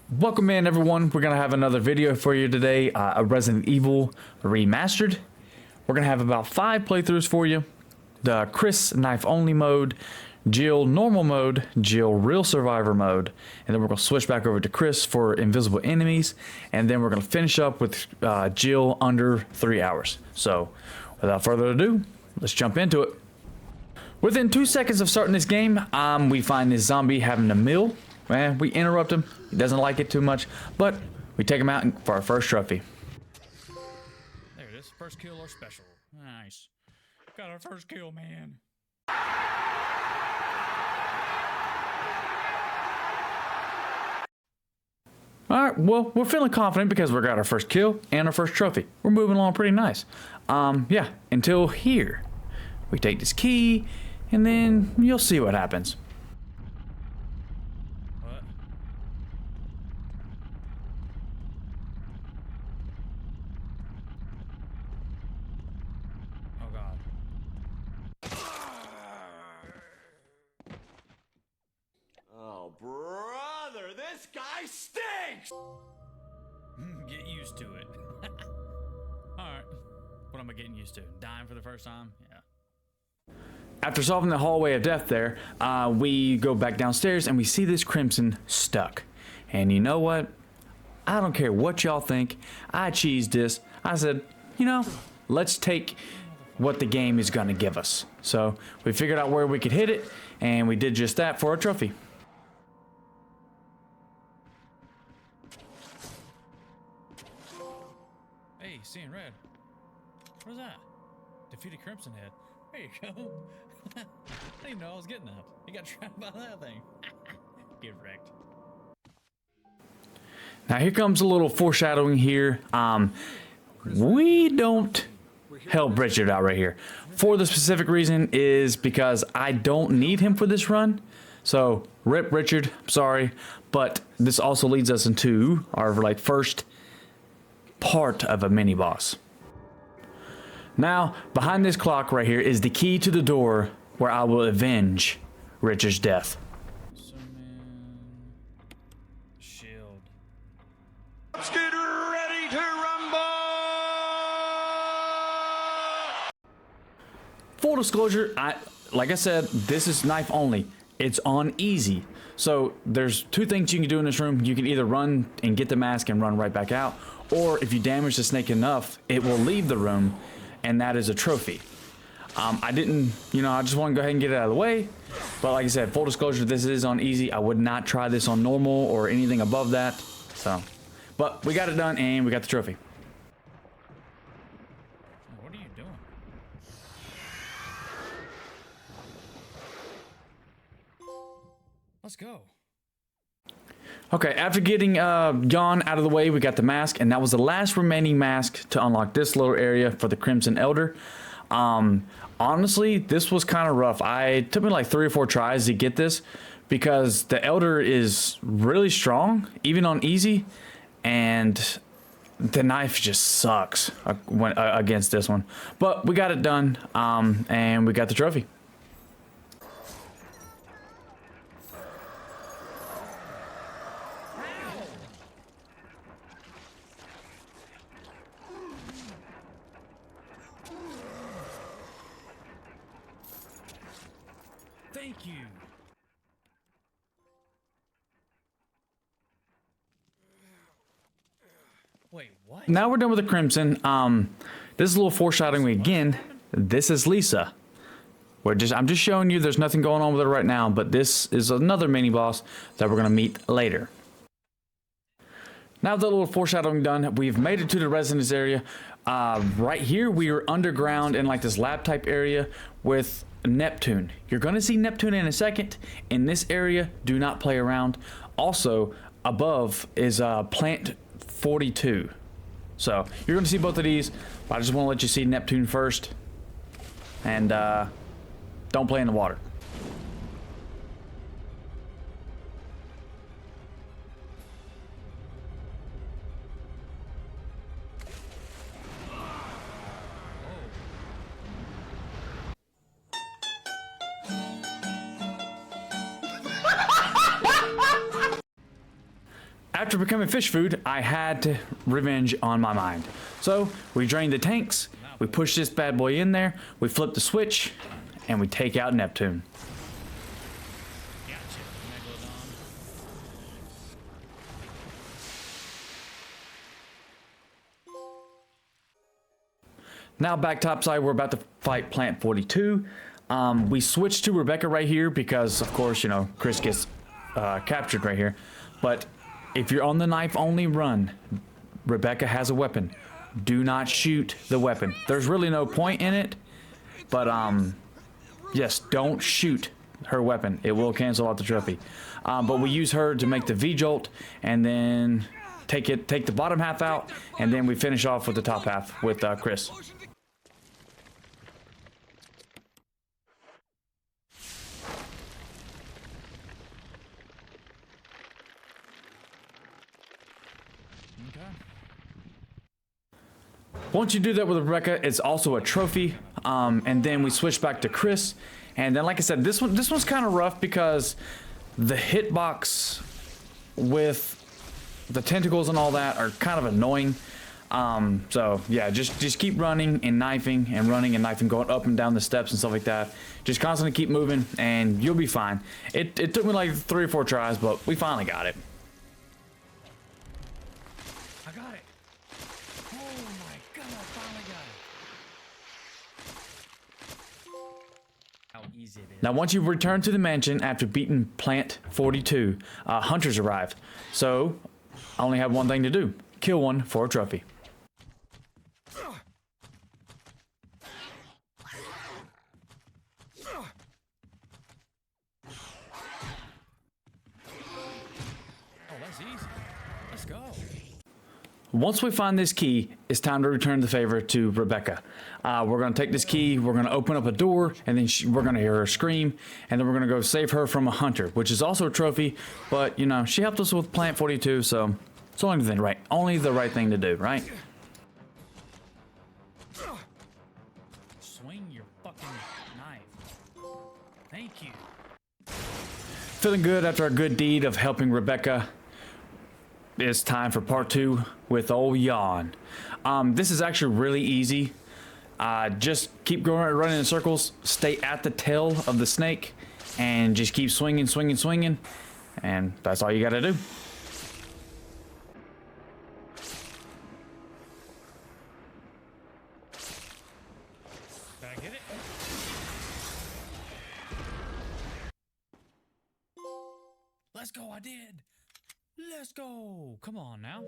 Welcome in everyone. We're gonna have another video for you today, a Resident Evil remastered. We're gonna have about 5 playthroughs for you. The Chris knife only mode, Jill normal mode, Jill real survivor mode, and then we're gonna switch back over to Chris for invisible enemies, and then we're gonna finish up with Jill under 3 hours. So without further ado, let's jump into it. Within 2 seconds of starting this game, we find this zombie having a meal. We interrupt him. He doesn't like it too much, but we take him out for our first trophy. There it is. First kill or special. Nice. Got our first kill, man. Alright, well, we're feeling confident because we got our first kill and our first trophy. We're moving along pretty nice. Yeah, until here. We take this key, and then you'll see what happens. What? Oh god. Oh, brother, this guy stinks! Get used to it. Alright. What am I getting used to? Dying for the first time? Yeah. After solving the hallway of death there, we go back downstairs and we see this Crimson stuck. And you know what? I don't care what y'all think. I cheesed this. I said, you know, let's take what the game is gonna give us. So we figured out where we could hit it, and we did just that for a trophy. Hey, seeing red. What is that? Defeated Crimson Head. There you go. I didn't even know I was getting that. You got trapped by that thing. Get wrecked. Now here comes a little foreshadowing here. We don't help Richard out right here. For the specific reason is because I don't need him for this run. So rip Richard, I'm sorry. But this also leads us into our first part of a mini boss. Now, behind this clock right here is the key to the door where I will avenge Richard's death. Summon shield. Let's get ready to rumble! Full disclosure, like I said, this is knife only. It's on easy. So there's 2 things you can do in this room. You can either run and get the mask and run right back out, or if you damage the snake enough, it will leave the room, and that is a trophy. I didn't, I just want to go ahead and get it out of the way. But like I said, full disclosure, this is on easy. I would not try this on normal or anything above that. So, but we got it done and we got the trophy. What are you doing? Let's go. Okay, after getting Jan out of the way, we got the mask, and that was the last remaining mask to unlock this little area for the Crimson Elder. Honestly, this was kind of rough. It took me like 3 or 4 tries to get this because the Elder is really strong, even on easy, and the knife just sucks against this one. But we got it done, and we got the trophy. Thank you. Wait, what? Now we're done with the Crimson. This is a little foreshadowing again. This is Lisa. I'm just showing you there's nothing going on with her right now, but this is another mini boss that we're gonna meet later. Now the little foreshadowing done, we've made it to the residence area. Right here we are underground in like this lab type area with Neptune. You're gonna see Neptune in a second. In this area, do not play around. Also, above is plant 42. So you're gonna see both of these. I just want to let you see Neptune first, and don't play in the water. After becoming fish food, I had revenge on my mind. So we drained the tanks, we push this bad boy in there, we flip the switch, and we take out Neptune. Gotcha, Megalodon. Now back topside, we're about to fight Plant 42. We switched to Rebecca right here because, of course, you know, Chris gets captured right here. But if you're on the knife only run, Rebecca has a weapon. Do not shoot the weapon. There's really no point in it, but yes, don't shoot her weapon. It will cancel out the trophy. But we use her to make the V-jolt, and then take the bottom half out, and then we finish off with the top half with Chris. Okay. Once you do that with Rebecca, it's also a trophy. And then we switch back to Chris. And then, like I said, this one's kind of rough because the hitbox with the tentacles and all that are kind of annoying. So yeah, just keep running and knifing and running and knifing, going up and down the steps and stuff like that. Just constantly keep moving and you'll be fine. It took me like 3 or 4 tries, but we finally got it. I got it. Oh my god, I finally got it. How easy it is. Now, once you've returned to the mansion after beating Plant 42, hunters arrived. So I only have one thing to do: kill one for a trophy. Oh, that's easy. Let's go. Once we find this key, it's time to return the favor to Rebecca. We're going to take this key, we're going to open up a door, and then we're going to hear her scream, and then we're going to go save her from a hunter, which is also a trophy, but, you know, she helped us with Plant 42, so it's only the right thing to do, right? Swing your fucking knife. Thank you. Feeling good after our good deed of helping Rebecca. It's time for part 2 with old Yawn. This is actually really easy. Just keep going, running in circles, stay at the tail of the snake, and just keep swinging, and that's all you gotta do. Did I get it? Let's go, I did. Let's go. Come on now.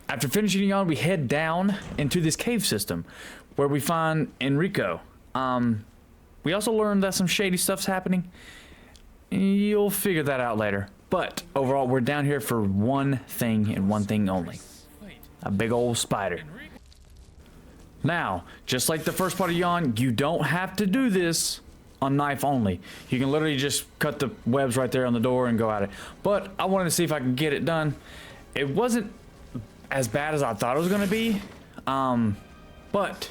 After finishing Yawn, we head down into this cave system where we find Enrico. We also learned that some shady stuff's happening. You'll figure that out later. But overall, we're down here for one thing and one thing only: Wait, a big old spider. Enrico. Now, just like the first part of Yawn, you don't have to do this on knife only. You can literally just cut the webs right there on the door and go at it. But I wanted to see if I could get it done. It wasn't as bad as I thought it was going to be, but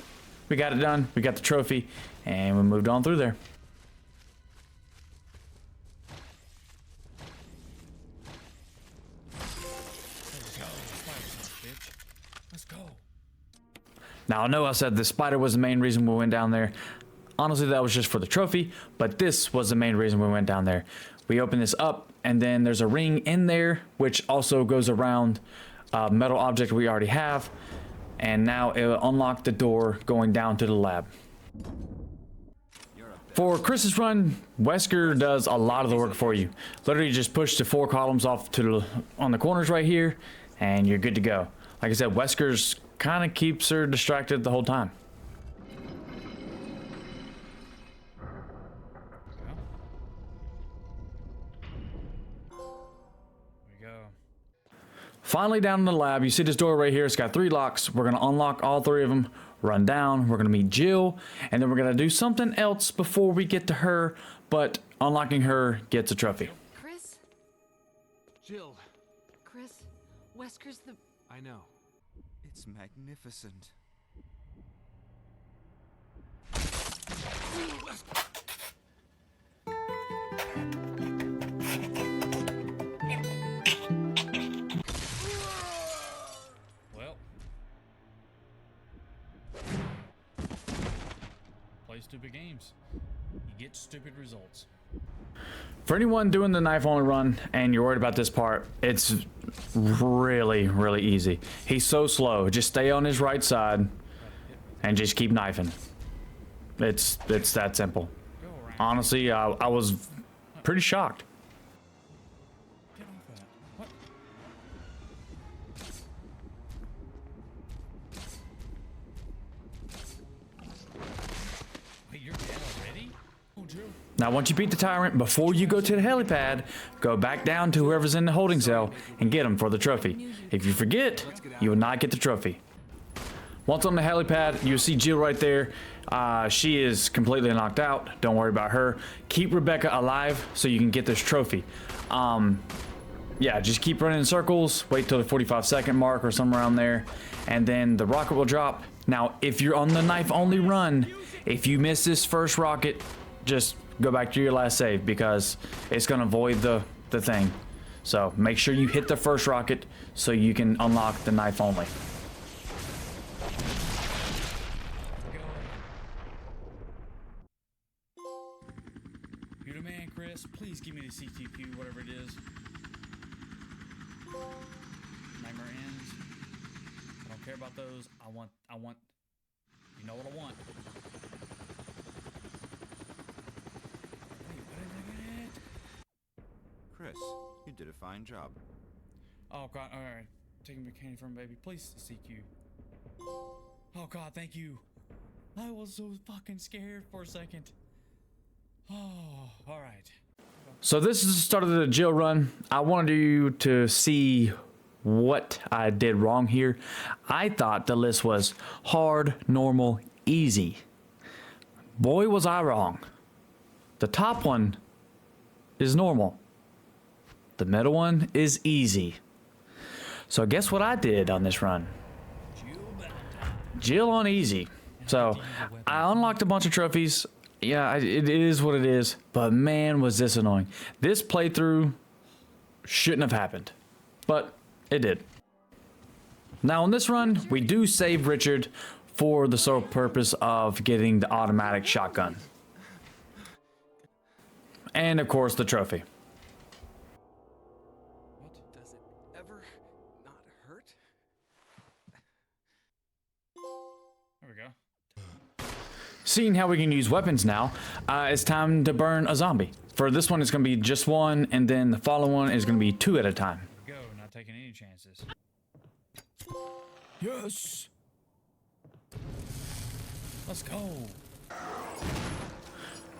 we got it done. We got the trophy, and we moved on through there. Let's go. Bitch. Let's go. Now, I know I said the spider was the main reason we went down there. Honestly, that was just for the trophy, but this was the main reason we went down there. We open this up, and then there's a ring in there, which also goes around a metal object we already have, and now it will unlock the door going down to the lab. For Chris's run, Wesker does a lot of the work for you. Literally just push the 4 columns off to on the corners right here, and you're good to go. Like I said, Wesker's kind of keeps her distracted the whole time. Finally down in the lab, you see this door right here. It's got 3 locks. We're going to unlock all 3 of them, run down. We're going to meet Jill, and then we're going to do something else before we get to her, but unlocking her gets a trophy. Chris? Jill, Chris? Wesker's the... I know. It's magnificent. stupid results. For anyone doing the knife only run and you're worried about this part, it's really, really easy. He's so slow. Just stay on his right side and just keep knifing. It's that simple. Go around. Honestly, I was pretty shocked. Get off that. What? Wait, you're dead already? Oh, Jill. Now, once you beat the tyrant, before you go to the helipad, go back down to whoever's in the holding cell and get him for the trophy. If you forget, you will not get the trophy. Once on the helipad, you'll see Jill right there. She is completely knocked out. Don't worry about her. Keep Rebecca alive so you can get this trophy. Yeah, just keep running in circles. Wait till the 45-second mark or somewhere around there. And then the rocket will drop. Now, if you're on the knife only run, if you miss this first rocket, just go back to your last save because it's going to void the thing. So make sure you hit the first rocket so you can unlock the knife only. You're the man, Chris. Please give me the CTQ, whatever it is. Nightmare ends. I don't care about those. I want, you know what I want. Wait, what did I get? Chris, you did a fine job. Oh God, alright. Taking the candy from baby. Please CQ. Oh God, thank you. I was so fucking scared for a second. Oh, alright. So this is the start of the Jill run. I wanted you to see what I did wrong here. I thought the list was hard, normal, easy. Boy, was I wrong. The top one is normal. The middle one is easy. So guess what I did on this run? Jill on easy. So I unlocked a bunch of trophies. Yeah, it is what it is. But man, was this annoying. This playthrough shouldn't have happened. But it did. Now on this run, we do save Richard for the sole purpose of getting the automatic shotgun. And of course the trophy. Does it ever not hurt? There we go. Seeing how we can use weapons now, it's time to burn a zombie. For this one, it's going to be just one, and then the following one is going to be 2 at a time. Go, not taking any chances. Yes! Let's go.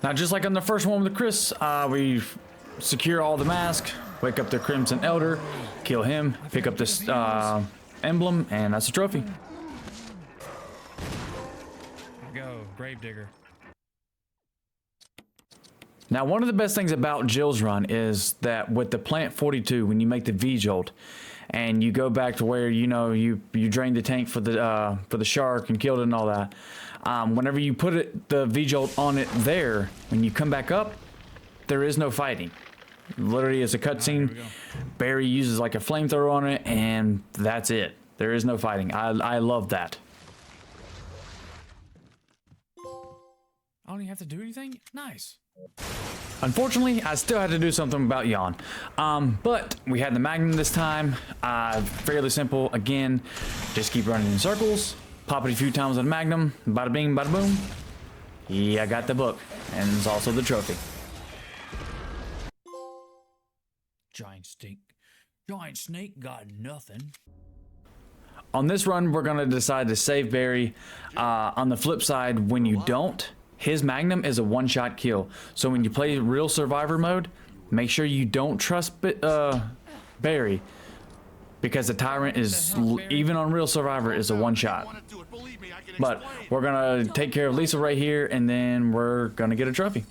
Now, just like on the first one with Chris, we secure all the mask, wake up the Crimson Elder, kill him, pick up this emblem, and that's a trophy. Go, Gravedigger. Now, one of the best things about Jill's run is that with the Plant 42, when you make the V-Jolt, and you go back to where, you know, you drained the tank for the shark and killed it and all that, whenever you put the V-Jolt on it there, when you come back up, there is no fighting. Literally, it's a cutscene. Barry uses like a flamethrower on it, and that's it. There is no fighting. I love that. I don't even have to do anything? Nice. Unfortunately, I still had to do something about Yawn. But we had the Magnum this time. Fairly simple. Again, just keep running in circles. Pop it a few times on Magnum. Bada bing, bada boom. Yeah, I got the book. And it's also the trophy. Giant snake got nothing. On this run, we're going to decide to save Barry. On the flip side, when you don't, his Magnum is a one-shot kill. So when you play real survivor mode, make sure you don't trust Barry, because the tyrant is, even on real survivor, is a one-shot. But we're gonna take care of Lisa right here, and then we're gonna get a trophy.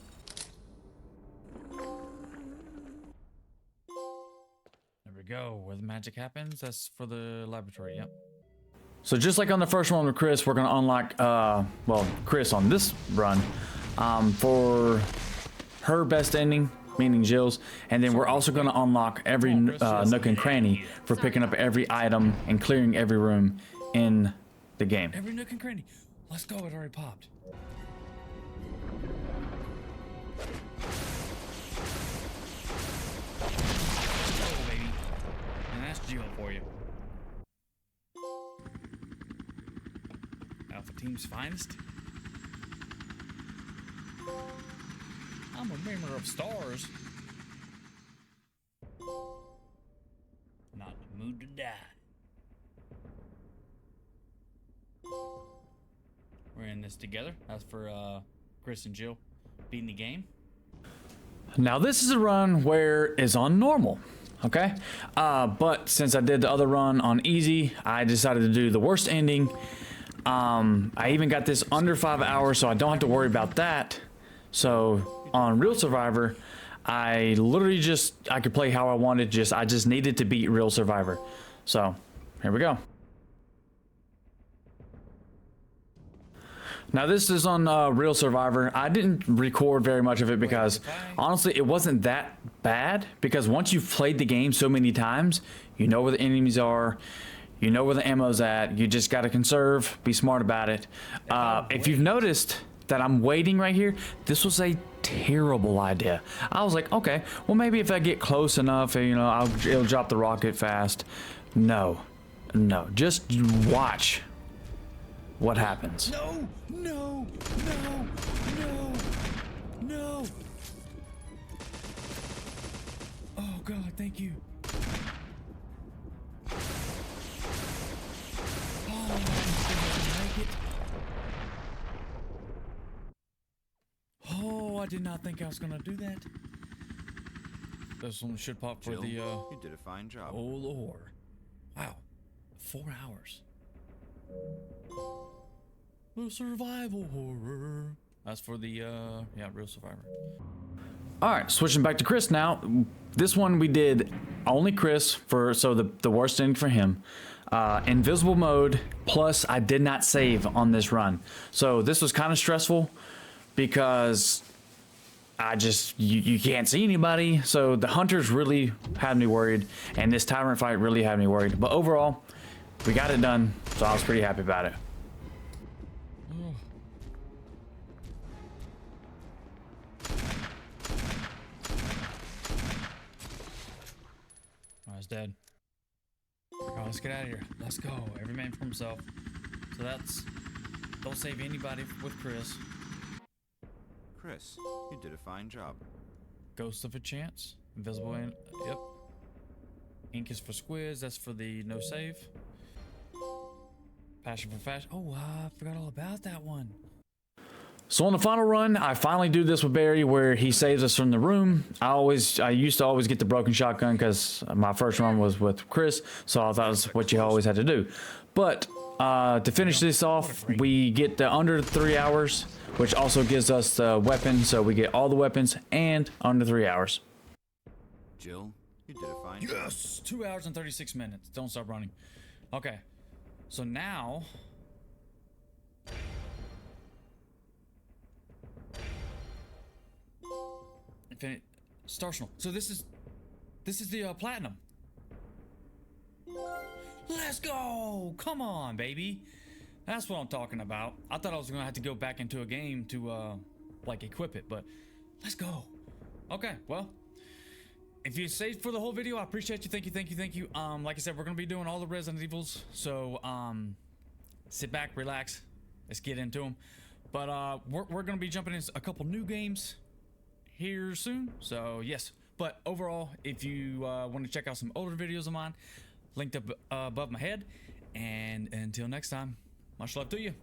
There we go. Where the magic happens, that's for the laboratory. Yep. So just like on the first one with Chris, we're gonna unlock, well, Chris on this run, for her best ending, meaning Jill's, and then we're also gonna unlock every nook and cranny for picking up every item and clearing every room in the game. Every nook and cranny. Let's go. It already popped. Jill for you. Alpha Team's finest. I'm a member of stars. Not in the mood to die. We're in this together. That's for Chris and Jill beating the game. Now this is a run where it's on normal, okay? But since I did the other run on easy, I decided to do the worst ending. I even got this under 5 hours, so I don't have to worry about that. So on Real Survivor, I literally I could play how I wanted. I just needed to beat Real Survivor. So here we go. Now this is on Real Survivor. I didn't record very much of it because honestly it wasn't that bad, because once you've played the game so many times, you know where the enemies are, you know where the ammo's at, you just gotta conserve, be smart about it. If you've noticed that I'm waiting right here, this was a terrible idea. I was like, okay, well maybe if I get close enough, you know, it'll drop the rocket fast. No, just watch what happens. No! No! No! No! No! Oh God, thank you. Oh, I didn't make it. Oh, I did not think I was gonna do that. This one should pop for Jill, the you did a fine job. oh Lord. Wow. 4 hours. The survival horror. That's for the yeah, Real Survivor. All right, switching back to Chris now. This one we did only Chris so the worst ending for him. Invisible mode, plus I did not save on this run. So this was kind of stressful because you can't see anybody. So the hunters really had me worried, and this tyrant fight really had me worried. But overall, we got it done, so I was pretty happy about it. Oh, he's dead. Alright, let's get out of here. Let's go. Every man for himself. So don't save anybody with Chris. Chris, you did a fine job. Ghost of a Chance. Invisible in. Yep. Ink is for squids. That's for the no save. Passion for fashion. Oh, I forgot all about that one. So on the final run, I finally do this with Barry where he saves us from the room. I used to always get the broken shotgun because my first run was with Chris, so I thought that was what you always had to do. But to finish this off, we get the under 3 hours, which also gives us the weapon, so we get all the weapons and under 3 hours. Jill, you did a fine job. Yes! 2 hours and 36 minutes. Don't stop running. Okay. So now... Startional. So this is the platinum. Let's go! Come on, baby. That's what I'm talking about. I thought I was gonna have to go back into a game to like equip it, but let's go. Okay, well, if you stayed for the whole video, I appreciate you. Thank you. Like I said, we're gonna be doing all the Resident Evils, so sit back, relax, let's get into them. But we're gonna be jumping in a couple new games here soon, so yes. But overall, if you want to check out some older videos of mine, linked up above my head. And until next time, much love to you.